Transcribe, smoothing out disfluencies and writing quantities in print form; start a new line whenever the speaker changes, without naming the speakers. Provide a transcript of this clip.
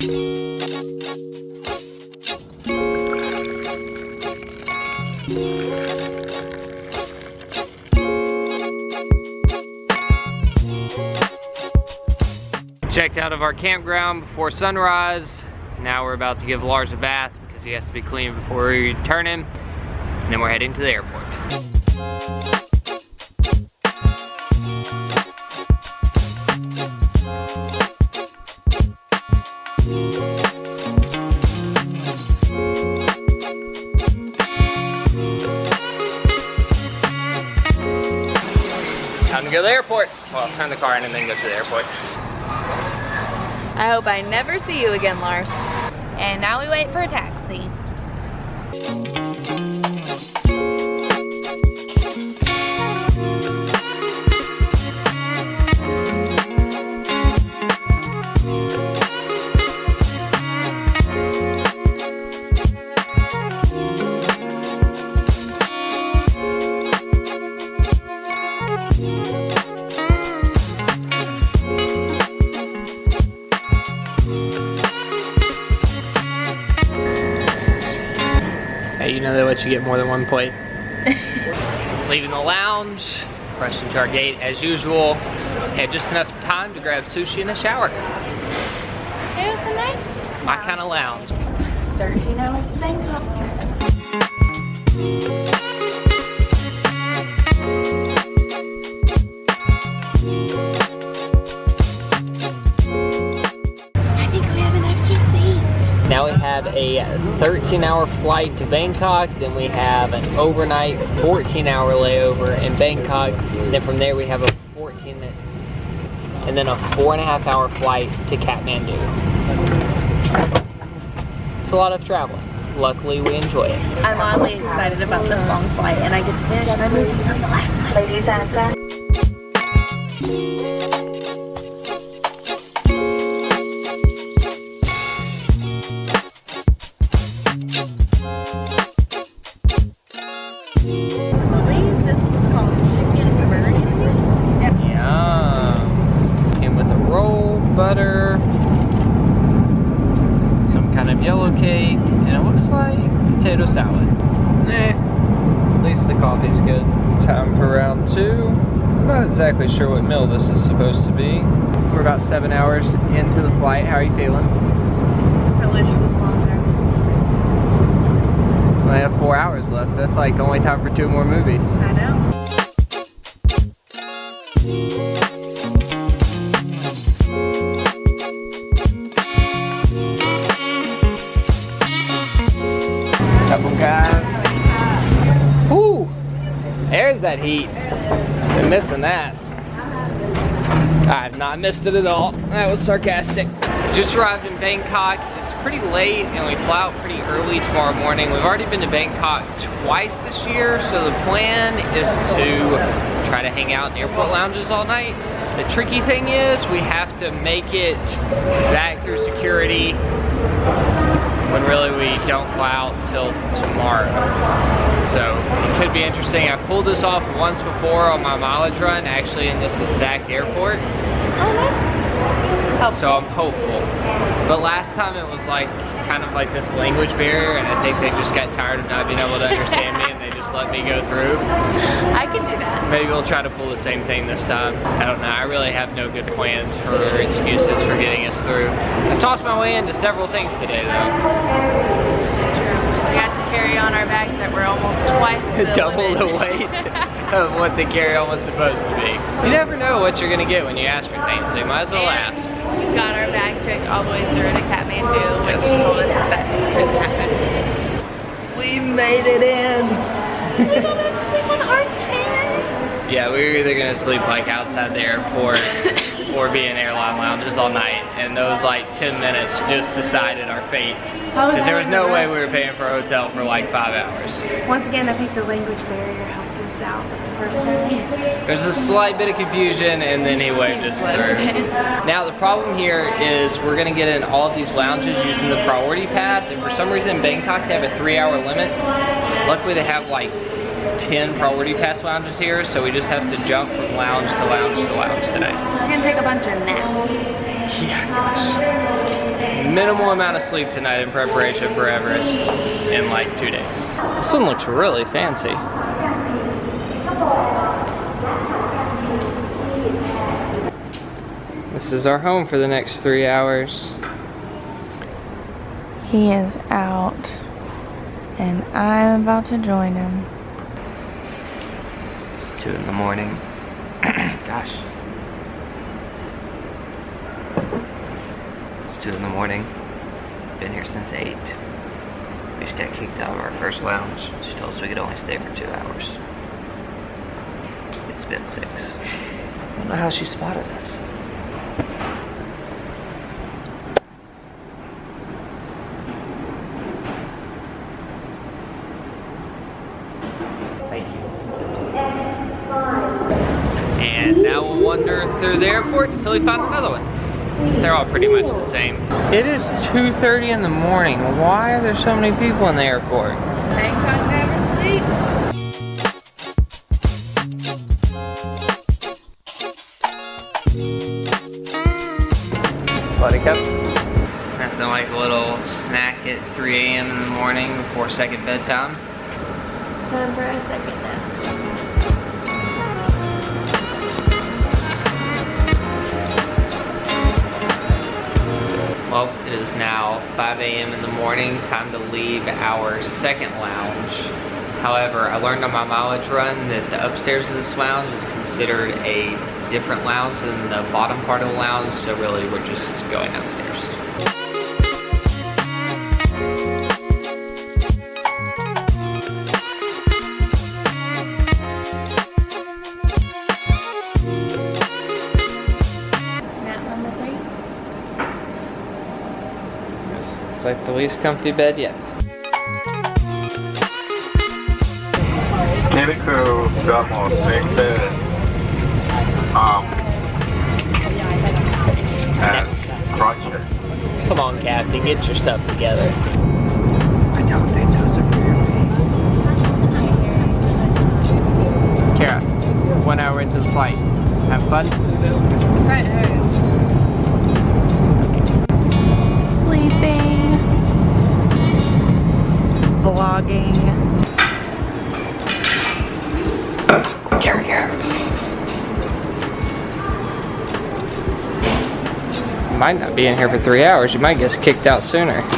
Checked out of our campground before sunrise. Now we're about to give Lars a bath because he has to be clean before we return him. And then we're heading to the airport. Time to go to the airport. Well, turn the car in and then go to the airport.
I hope I never see you again, Lars. And now we wait for a taxi.
You know they let you get more than one plate. Leaving the lounge, rushing to our gate as usual. Had just enough time to grab sushi and a shower.
It was a nice
My kind of lounge.
13 hours to Bangkok.
Now we have a 13-hour flight to Bangkok, then we have an overnight 14-hour layover in Bangkok, then from there we have a 14 and then a 4.5-hour flight to Kathmandu. It's a lot of traveling. Luckily we enjoy it.
I'm oddly excited about this long flight and I get to finish my movie from the last night. Ladies and gentlemen.
Butter, some kind of yellow cake, and it looks like potato salad. At least the coffee's good. Time for round 2. I'm not exactly sure what meal this is supposed to be. We're about 7 hours into the flight. How are you feeling?
I wish it was longer.
We only have 4 hours left. That's like only time for 2 more movies.
I know.
Ooh, there's that heat. Been missing that. I have not missed it at all. That was sarcastic. Just arrived in Bangkok. It's pretty late and we fly out pretty early tomorrow morning. We've already been to Bangkok twice this year, so the plan is to try to hang out in airport lounges all night. The tricky thing is we have to make it back through security when really we don't fly out until tomorrow. So it could be interesting. I've pulled this off once before on my mileage run, actually in this exact airport.
Oh, that's helpful.
So I'm hopeful. But last time it was like kind of like this language barrier, and I think they just got tired of not being able to understand me and they just let me go through.
I could do that.
Maybe we'll try to pull the same thing this time. I don't know. I really have no good plans for excuses for getting us through. I tossed my way into several things today though.
We got to carry on our bags that were almost twice the
double
limit.
the weight of what the carry-on was supposed to be. You never know what you're gonna get when you ask for things, so you might as well ask.
We got our bag checked all the way through to Kathmandu, which told us that couldn't happen.
We made it in!
We don't have to sleep on our chairs.
Yeah, we were either gonna sleep like outside the airport or be in airline lounges all night, and those like 10 minutes just decided our fate. Because there was no way we were paying for a hotel for like 5 hours.
Once again, I think the language barrier helped us out with the first time.
There's a slight bit of confusion, and then he waved us through. Now the problem here is we're gonna get in all of these lounges using the priority pass, and for some reason in Bangkok they have a 3-hour limit. Luckily they have like 10 priority pass lounges here, so we just have to jump from lounge to lounge to lounge today.
We're gonna take a bunch of naps.
Yeah, gosh. minimal amount of sleep tonight in preparation for Everest in like 2 days. This one looks really fancy. This is our home for the next 3 hours.
He is out, and I'm about to join him.
It's 2 in the morning. Gosh. It's 2 in the morning. Been here since 8. We just got kicked out of our first lounge. She told us we could only stay for 2 hours. It's been 6. I don't know how she spotted us. Thank you. And now we'll wander through the airport until we find another one. They're all pretty much the same. It is 2:30 in the morning. Why are there so many people in the airport?
Bangkok never sleeps.
Spotty cup. Nothing like a little snack at 3 a.m. in the morning before second bedtime.
It's time for a second nap.
Well, it is now 5 a.m. in the morning, time to leave our second lounge. However, I learned on my mileage run that the upstairs of this lounge is considered a different lounge than the bottom part of the lounge, so really we're just going downstairs.
Nap number 3.
This looks like the least comfy bed yet.
Cabin crew got more snake bed. And crotcher.
Come on, Captain, get your stuff together. I don't think those are for your face. Kara, 1 hour into the flight. Have fun?
Right. Sleeping. Vlogging.
Kara. Might not be in here for 3 hours. You might get kicked out sooner.